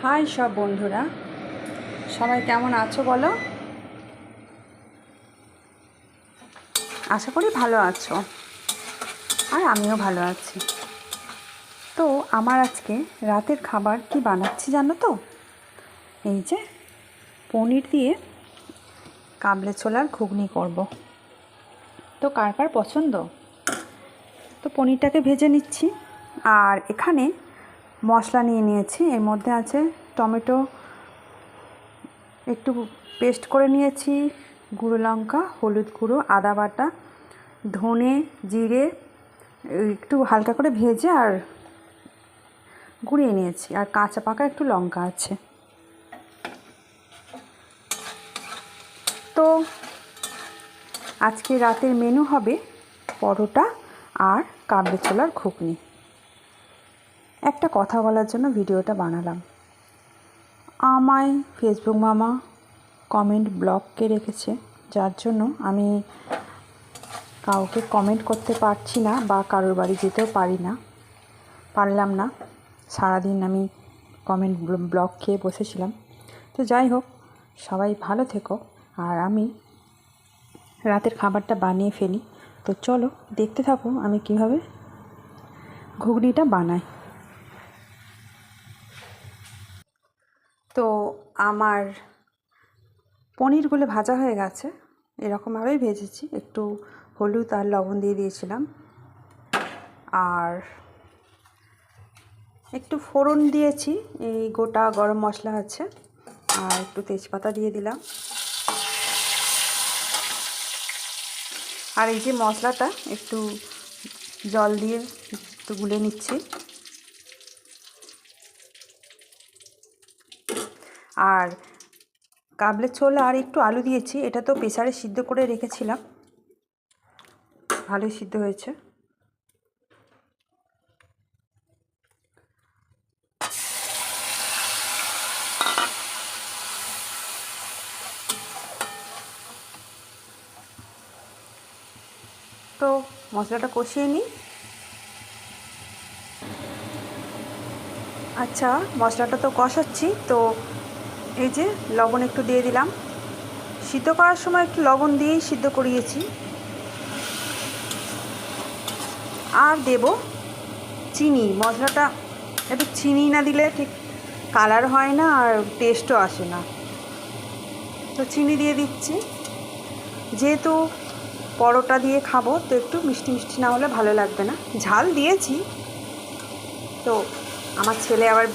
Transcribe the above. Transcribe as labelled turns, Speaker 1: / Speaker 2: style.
Speaker 1: High সব বন্ধুরা, সবাই কেমন আছো বলো? আশা করি ভালো আছো, আর আমিও ভালো আছি। তো আমার আজকে রাতের খাবার কি বানাচ্ছি জানো তো? এই যে পনির দিয়ে কাবলি ছোলার ঘুগনি করব। তো কার কার পছন্দ? তো পনিরটাকে ভেজে নিচ্ছি, আর এখানে মশলা নিয়ে নিয়েছি। এর মধ্যে আছে টমেটো একটু পেস্ট করে নিয়েছি, গুঁড়ো লঙ্কা, হলুদ গুঁড়ো, আদা বাটা, ধনে, জিরে একটু হালকা করে ভেজে আর গুঁড়িয়ে নিয়েছি, আর কাঁচা পাকা একটু লঙ্কা আছে। তো আজকে রাতের মেনু হবে পরোটা আর কাবলি ছোলার ঘুগনি। একটা কথা বলার জন্য ভিডিওটা বানালাম। আমায় ফেসবুক মামা কমেন্ট ব্লককে রেখেছে, যার জন্য আমি কাউকে কমেন্ট করতে পারছি না বা কারোর বাড়ি যেতেও পারলাম না। সারাদিন আমি কমেন্ট ব্লক খেয়ে বসেছিলাম। তো যাই হোক, সবাই ভালো থেকো, আর আমি রাতের খাবারটা বানিয়ে ফেলি। তো চলো দেখতে থাকো আমি কিভাবে ঘুগনিটা বানাই। তো আমার পনিরগুলো ভাজা হয়ে গেছে, এরকমভাবেই ভেজেছি। একটু হলুদ আর লবণ দিয়ে দিয়েছিলাম, আর একটু ফোড়ন দিয়েছি, এই গোটা গরম মশলা আছে, আর একটু তেজপাতা দিয়ে দিলাম। আর এই যে মশলাটা একটু জল দিয়ে একটু গুলে নিচ্ছি। আর কাবলি ছোলা আর একটু আলু দিয়েছি, এটা তো প্রেসারে সিদ্ধ করে রেখেছিলাম, ভালোই সিদ্ধ হয়েছে। তো মশলাটা কষিয়ে নিই। আচ্ছা, মশলাটা তো কষাচ্ছি, তো এই যে লবণ একটু দিয়ে দিলাম। সিদ্ধ করার সময় একটু লবণ দিয়েই সিদ্ধ করিয়েছি। আর দেব চিনি। মশলাটা একটু চিনি না দিলে ঠিক কালার হয় না, আর টেস্টও আসে না। তো চিনি দিয়ে দিচ্ছি, যেহেতু পরোটা দিয়ে খাবো, তো একটু মিষ্টি মিষ্টি না হলে ভালো লাগবে না। ঝাল দিয়েছি, তো আমার ছেলে আবার